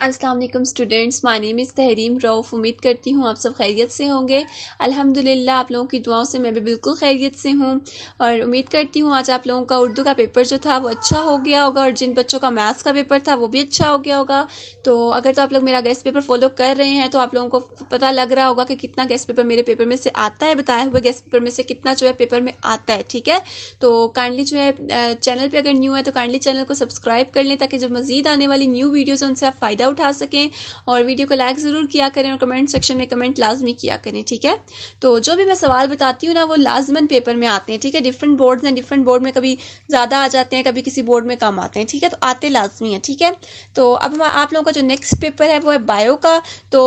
अस्सलाम वालेकुम students, my name is Tahreem Rauf. उम्मीद करती हूँ आप सब खैरियत से होंगे। अल्हम्दुलिल्लाह आप लोगों की दुआओं से मैं भी बिल्कुल खैरियत से हूँ और उम्मीद करती हूँ आज आप लोगों का उर्दू का पेपर जो था वो अच्छा हो गया होगा और जिन बच्चों का मैथ्स का पेपर था वो भी अच्छा हो गया होगा। तो अगर तो आप लोग मेरा गेस्ट पेपर फॉलो कर रहे हैं तो आप लोगों को पता लग रहा होगा कि कितना गेस्ट पेपर मेरे पेपर में से आता है, बताया हुआ गेस्ट पेपर में से कितना जो है पेपर में आता है। ठीक है, तो काइंडली जो है चैनल पे अगर न्यू है तो काइंडली चैनल को सब्सक्राइब कर लें ताकि जो मजीद आने वाली न्यू वीडियोज़ उनसे आप फ़ायदा उठा सकें और वीडियो को लाइक ज़रूर किया करें और कमेंट सेक्शन में कमेंट लाजमी किया करें। ठीक है, तो जो भी मैं सवाल बताती हूँ ना वो लाजमन पेपर में आते हैं। ठीक है, डिफरेंट बोर्ड्स हैं, डिफरेंट बोर्ड में कभी ज़्यादा आ जाते हैं, कभी किसी बोर्ड में कम आते हैं। ठीक है, तो आते लाजमी है। ठीक है, तो अब आप लोगों का जो नेक्स्ट पेपर है वो है बायो का। तो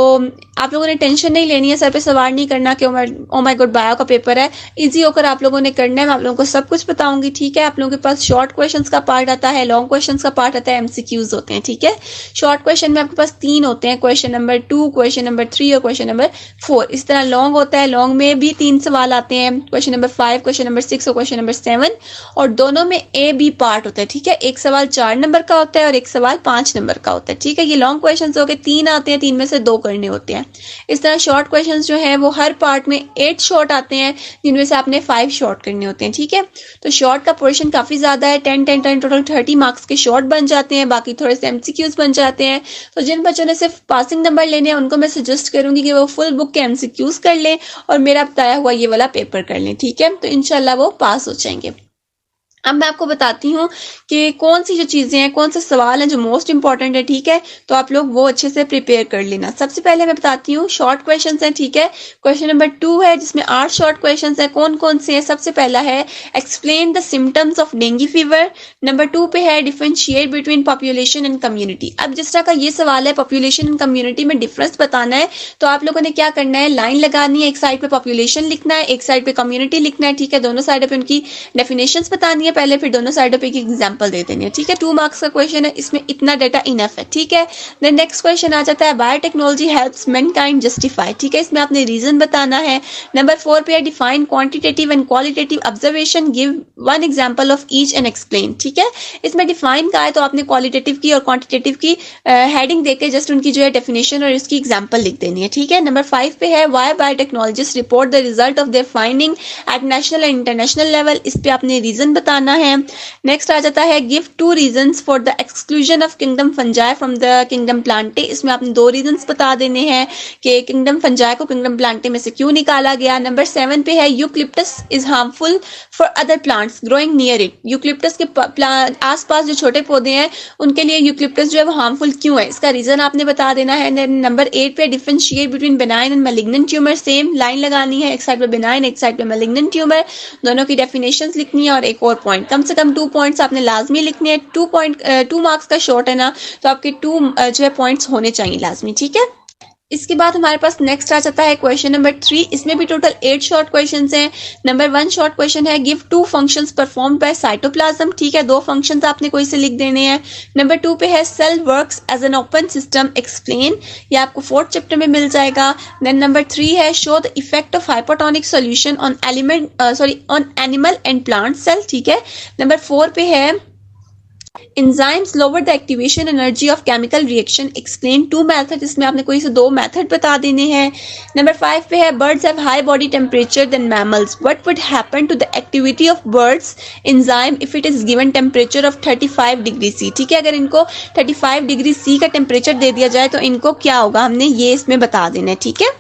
आप लोगों ने टेंशन नहीं लेनी है, सर पे सवार नहीं करना कि ओ माय गॉड बायो का पेपर है। इजी होकर आप लोगों ने करना है, मैं आप लोगों को सब कुछ बताऊंगी। ठीक है, आप लोगों के पास शॉर्ट क्वेश्चंस का पार्ट आता है, लॉन्ग क्वेश्चंस का पार्ट आता है, एमसीक्यूज होते हैं। ठीक है, शॉर्ट क्वेश्चन में आपके पास 3 होते हैं, क्वेश्चन नंबर 2, क्वेश्चन नंबर 3 और क्वेश्चन नंबर 4। इस तरह लॉन्ग होता है, लॉन्ग में भी 3 सवाल आते हैं, क्वेश्चन नंबर 5, क्वेश्चन नंबर 6 और क्वेश्चन नंबर 7 और दोनों में ए बी पार्ट होता है। ठीक है, एक सवाल 4 नंबर का होता है और एक सवाल 5 नंबर का होता है। ठीक है, ये लॉन्ग क्वेश्चन हो गए, 3 आते हैं, 3 में से 2 करने होते हैं। इस तरह शॉर्ट क्वेश्चंस जो है वो हर पार्ट में 8 शॉर्ट आते हैं जिनमें से आपने 5 शॉर्ट करने होते हैं। ठीक है, तो शॉर्ट का पोर्शन काफी ज्यादा है, 10 टोटल 30 मार्क्स के शॉर्ट बन जाते हैं, बाकी थोड़े से एमसीक्यूज बन जाते हैं। तो जिन बच्चों ने सिर्फ पासिंग नंबर लेने हैं उनको मैं सजेस्ट करूंगी कि वो फुल बुक के एमसीक्यूज कर लें और मेरा बताया हुआ ये वाला पेपर कर लें। ठीक है, तो इंशाल्लाह वो पास हो जाएंगे। अब मैं आपको बताती हूँ कि कौन सी जो चीजें हैं, कौन से सवाल हैं जो मोस्ट इंपॉर्टेंट है। ठीक है, तो आप लोग वो अच्छे से प्रिपेयर कर लेना। सबसे पहले मैं बताती हूँ शॉर्ट क्वेश्चंस हैं। ठीक है, क्वेश्चन नंबर 2 है जिसमें 8 शॉर्ट क्वेश्चंस हैं। कौन कौन से हैं? सबसे पहला है explain the symptoms of dengue fever. Number 2 पे है differentiate between population and community. अब जिस तरह का ये सवाल है पॉपुलेशन एंड कम्युनिटी में डिफरेंस बताना है तो आप लोगों ने क्या करना है, लाइन लगानी है, एक साइड पे पॉपुलेशन लिखना है, एक साइड पे कम्युनिटी लिखना है। ठीक है, दोनों साइड पे उनकी डेफिनेशंस बतानी है पहले, फिर दोनों साइडों पे एक एग्जांपल दे देनी है। ठीक है, 2 मार्क्स का क्वेश्चन है, इसमें इतना डाटा इनफ है। ठीक है, देन नेक्स्ट क्वेश्चन आ जाता है बायोटेक्नोलॉजी हेल्प्स मैनकाइंड जस्टिफाई। ठीक है, इसमें आपने रीजन बताना है। नंबर 4 पे है define quantitative and qualitative observation, give one example of each and explain. ठीक है, इसमें डिफाइन का है तो आपने क्वालिटेटिव की और क्वांटिटेटिव की हेडिंग देके जस्ट उनकी जो है डेफिनेशन और इसकी एग्जांपल लिख देनी है। ठीक है, नंबर 5 पे है why biotechnologist report the result of their finding at national and international level. इस पे आपने रीजन बताना है। नेक्स्ट आ जाता है give 2 reasons for the exclusion of kingdom fungi from the kingdom Plantae. इसमें आपने 2 रीजंस बता देने हैं कि किंगडम फंजाई को किंगडम प्लांटे में से क्यों निकाला गया। नंबर 7 पे है eucalyptus is harmful for other plants growing near it. Eucalyptus के आसपास जो छोटे पौधे हैं उनके लिए यूक्लिप्टस जो है वो हार्मफुल क्यों है, इसका रीजन आपने बता देना है। नंबर 8 पे differentiate between benign and malignant tumour. Same line लगानी है, एक साइड पे बेनाइन एक साइड पे मैलिग्नेंट ट्यूमर, दोनों की डेफिनेशंस लिखनी है और एक और पॉइंट, कम से कम 2 पॉइंट्स आपने लाजमी लिखने हैं। 2 मार्क्स का शॉर्ट है ना, तो आपके 2 जो है पॉइंट्स होने चाहिए लाजमी। ठीक है, इसके बाद हमारे पास नेक्स्ट आ जाता है क्वेश्चन नंबर 3। इसमें भी टोटल 8 शॉर्ट क्वेश्चंस हैं। नंबर 1 शॉर्ट क्वेश्चन है give 2 functions performed by cytoplasm. ठीक है, 2 फंक्शंस आपने कोई से लिख देने हैं। नंबर 2 पे है cell works as an open system explain, ये आपको 4th चैप्टर में मिल जाएगा। देन नंबर 3 है show the effect of hypotonic solution on on animal and plant cell. ठीक है, नंबर 4 पे है Enzymes lower the activation energy of chemical reaction. Explain 2 methods. इसमें आपने कोई से 2 मेथड बता देने हैं। नंबर 5 पे है birds have high body temperature than mammals. What would happen to the activity of birds enzyme if it is given temperature of 35 degree C? ठीक है, अगर इनको 35 डिग्री C का टेम्परेचर दे दिया जाए तो इनको क्या होगा, हमने ये इसमें बता देना है। ठीक है,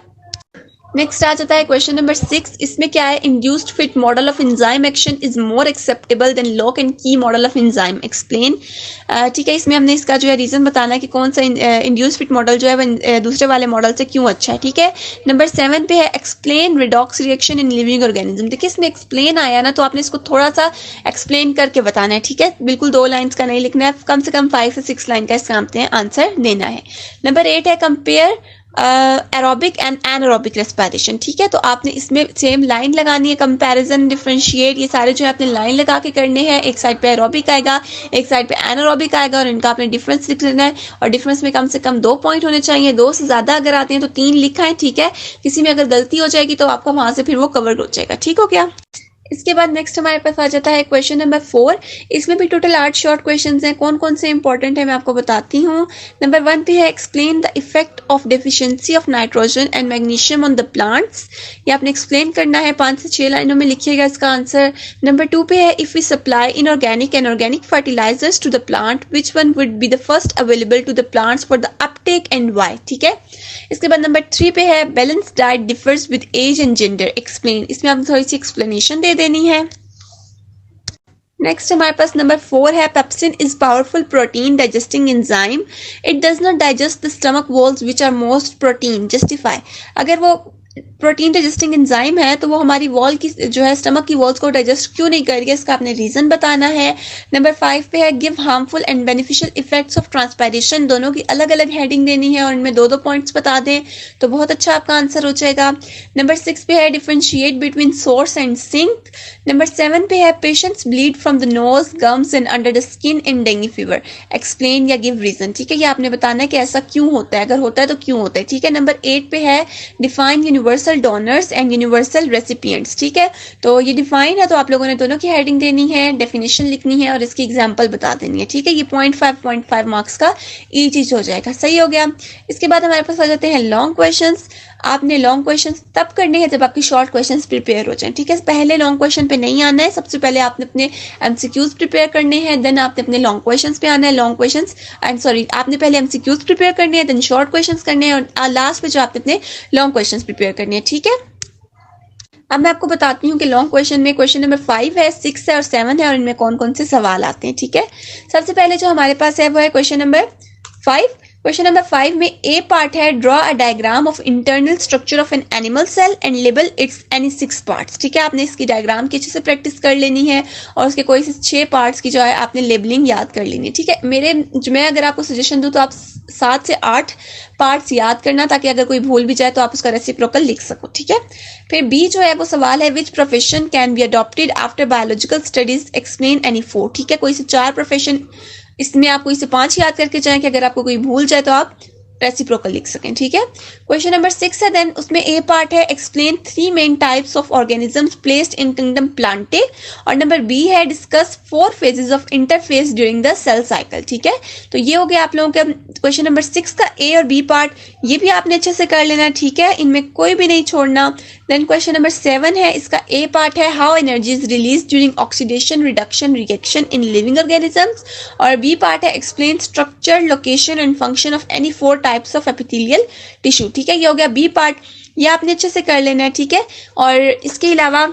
नेक्स्ट आ जाता है क्वेश्चन नंबर 6। इसमें क्या है, induced fit model of enzyme action is more acceptable than lock and key model of enzyme explain. ठीक है, इसमें हमने इसका जो है रीजन बताना है कि कौन सा इंड्यूस्ड फिट मॉडल जो है दूसरे वाले मॉडल से क्यों अच्छा है। ठीक है, नंबर 7 पे है explain redox reaction in living organism. देखिए इसमें एक्सप्लेन आया ना तो आपने इसको थोड़ा सा एक्सप्लेन करके बताना है। ठीक है, बिल्कुल 2 लाइन्स का नहीं लिखना है, कम से कम 5 से 6 लाइन का इसका आंसर देना है। नंबर 8 है compare aerobic and anaerobic respiration. ठीक है, तो आपने इसमें सेम लाइन लगानी है, कंपैरिजन, डिफरेंशिएट, ये सारे जो है आपने लाइन लगा के करने हैं। एक साइड पे एरोबिक आएगा, एक साइड पे एनारोबिक आएगा और इनका आपने डिफरेंस लिख लेना है और डिफरेंस में कम से कम 2 पॉइंट होने चाहिए। 2 से ज्यादा अगर आते हैं तो 3 लिखा है। ठीक है, किसी में अगर गलती हो जाएगी तो आपको वहां से फिर वो कवर हो जाएगा। ठीक हो गया। इसके बाद नेक्स्ट हमारे पास आ जाता है क्वेश्चन नंबर 4। इसमें भी टोटल 8 शॉर्ट क्वेश्चंस हैं। कौन कौन से इंपॉर्टेंट है मैं आपको बताती हूँ। नंबर 1 पे है explain the effect of deficiency of nitrogen and magnesium on the plants. ये आपने एक्सप्लेन करना है, 5 से 6 लाइनों में लिखिएगा इसका आंसर। नंबर 2 पे है if we supply inorganic and organic fertilisers to the plant which one would be the first available to the plants for the uptake and why. ठीक है। इसके बाद नंबर 3 पे है balance diet differs with age and gender, explain. इसमें आपने थोड़ी सी explanation दे देनी है। नेक्स्ट हमारे पास नंबर 4 है pepsin is powerful protein digesting enzyme, it does not digest the stomach walls which are most protein, justify. अगर वो प्रोटीन डाइजेस्टिंग एंजाइम है तो वो हमारी वॉल की जो है स्टमक की वॉल्स को डाइजेस्ट क्यों नहीं कर रही है, इसका आपने रीजन बताना है। नंबर 5 पे है give harmful and beneficial effects of transpiration, दोनों की अलग अलग हेडिंग देनी है और इनमें 2-2 पॉइंट्स बता दें तो बहुत अच्छा आपका आंसर हो जाएगा। नंबर 6 पे है differentiate between source and sink. Number 7 पे है patients bleed from the nose gums and under the skin in dengue fever, explain या गिव रीजन। ठीक है, ये आपने बताना है कि ऐसा क्यों होता है, अगर होता है तो क्यों होता है। ठीक है। नंबर 8 पे है define universal donors and universal recipients. ठीक है, तो ये डिफाइन है तो आप लोगों ने दोनों की हेडिंग देनी है, डेफिनेशन लिखनी है और इसकी एग्जांपल बता देनी है। ठीक है, ये 0.5 मार्क्स का ई चीज हो जाएगा। सही हो गया। इसके बाद हमारे पास आ जाते हैं लॉन्ग क्वेश्चंस। आपने लॉन्ग क्वेश्चंस तब करने हैं जब आपकी शॉर्ट क्वेश्चंस प्रिपेयर हो जाएं। ठीक है, पहले लॉन्ग क्वेश्चन पे नहीं आना है, सबसे पहले आपने अपने एमसीक्यूज प्रिपेयर करने हैं, देन आपने अपने लॉन्ग क्वेश्चंस पे आना है। लॉन्ग क्वेश्चंस आपने पहले एमसीक्यूज प्रिपेयर करने हैं, देन शॉर्ट क्वेश्चंस करने हैं और लास्ट पे जो आपने अपने लॉन्ग क्वेश्चंस प्रिपेयर करने हैं। ठीक है। अब मैं आपको बताती हूँ कि लॉन्ग क्वेश्चन में क्वेश्चन नंबर 5 है, 6 है और 7 है और इनमें कौन कौन से सवाल आते हैं। ठीक है, सबसे पहले जो हमारे पास है वो है क्वेश्चन नंबर 5। क्वेश्चन नंबर 5 में ए पार्ट है draw a diagram of internal structure of an animal cell and label its any 6 parts. ठीक है, आपने इसकी डायग्राम की अच्छे से प्रैक्टिस कर लेनी है और उसके कोई से 6 पार्ट्स की जो है आपने लेबलिंग याद कर लेनी है। ठीक है, मैं अगर आपको सजेशन दूं तो आप 7 से 8 पार्ट्स याद करना ताकि अगर कोई भूल भी जाए तो आप उसका रेसिप्रोकल लिख सको। ठीक है। फिर बी जो है वो सवाल है which profession can be adopted after biological studies, explain any 4। ठीक है, कोई से 4 प्रोफेशन, इसमें आप कोई से 5 याद करके जाएं कि अगर आपको कोई भूल जाए तो आप रेसिप्रोकल लिख सकें। ठीक है। क्वेश्चन नंबर 6 है, देन उसमें ए पार्ट है explain 3 main types of organisms placed in kingdom Plantae और नंबर बी है discuss 4 phases of interphase during the cell cycle. ठीक है, तो ये हो गया आप लोगों का क्वेश्चन नंबर 6 का ए और बी पार्ट, ये भी आपने अच्छे से कर लेना है। ठीक है, इनमें कोई भी नहीं छोड़ना। देन क्वेश्चन नंबर 7 है, इसका ए पार्ट है how energy is release during oxidation reduction reaction in living organisms और बी पार्ट है explain structure location and function of any 4 types of epithelial tissue. ठीक है, ये हो गया बी पार्ट, ये आपने अच्छे से कर लेना है। ठीक है, और इसके अलावा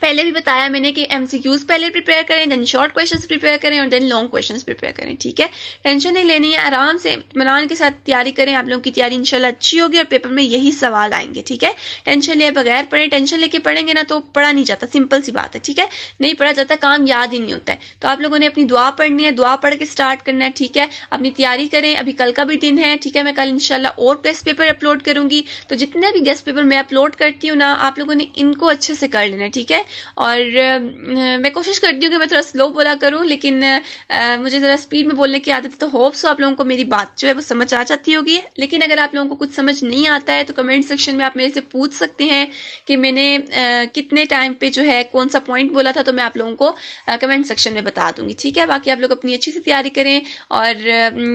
पहले भी बताया मैंने कि एमसीक्यूज पहले प्रिपेयर करें, देन शॉर्ट क्वेश्चंस प्रिपेयर करें और देन लॉन्ग क्वेश्चंस प्रिपेयर करें। ठीक है, टेंशन नहीं लेनी है, आराम से इत्मीनान के साथ तैयारी करें। आप लोगों की तैयारी इंशाल्लाह अच्छी होगी और पेपर में यही सवाल आएंगे। ठीक है, टेंशन लिए बगैर पढ़े, टेंशन लेके पढ़ेंगे ना तो पढ़ा नहीं जाता, सिंपल सी बात है। ठीक है, नहीं पढ़ा जाता, काम याद ही नहीं होता है। तो आप लोगों ने अपनी दुआ पढ़नी है, दुआ पढ़ के स्टार्ट करना है। ठीक है, अपनी तैयारी करें, अभी कल का भी दिन है। ठीक है, मैं कल इंशाल्लाह और टेस्ट पेपर अपलोड करूंगी, तो जितने भी गेस्ट पेपर मैं अपलोड करती हूँ ना आप लोगों ने इनको अच्छे से कर लेना है। ठीक है, और मैं कोशिश करती हूँ कि मैं थोड़ा स्लो बोला करूँ, लेकिन मुझे ज़रा स्पीड में बोलने की आदत है, तो होप सो आप लोगों को मेरी बात जो है वो समझ आ जाती होगी। लेकिन अगर आप लोगों को कुछ समझ नहीं आता है तो कमेंट सेक्शन में आप मेरे से पूछ सकते हैं कि मैंने कितने टाइम पे जो है कौन सा पॉइंट बोला था, तो मैं आप लोगों को कमेंट सेक्शन में बता दूंगी। ठीक है, बाकी आप लोग अपनी अच्छी से तैयारी करें और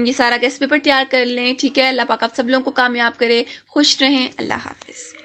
ये सारा गेस्ट पेपर तैयार कर लें। ठीक है, अल्लाह पाक आप सब लोगों को कामयाब करे, खुश रहें। अल्लाह हाफिज।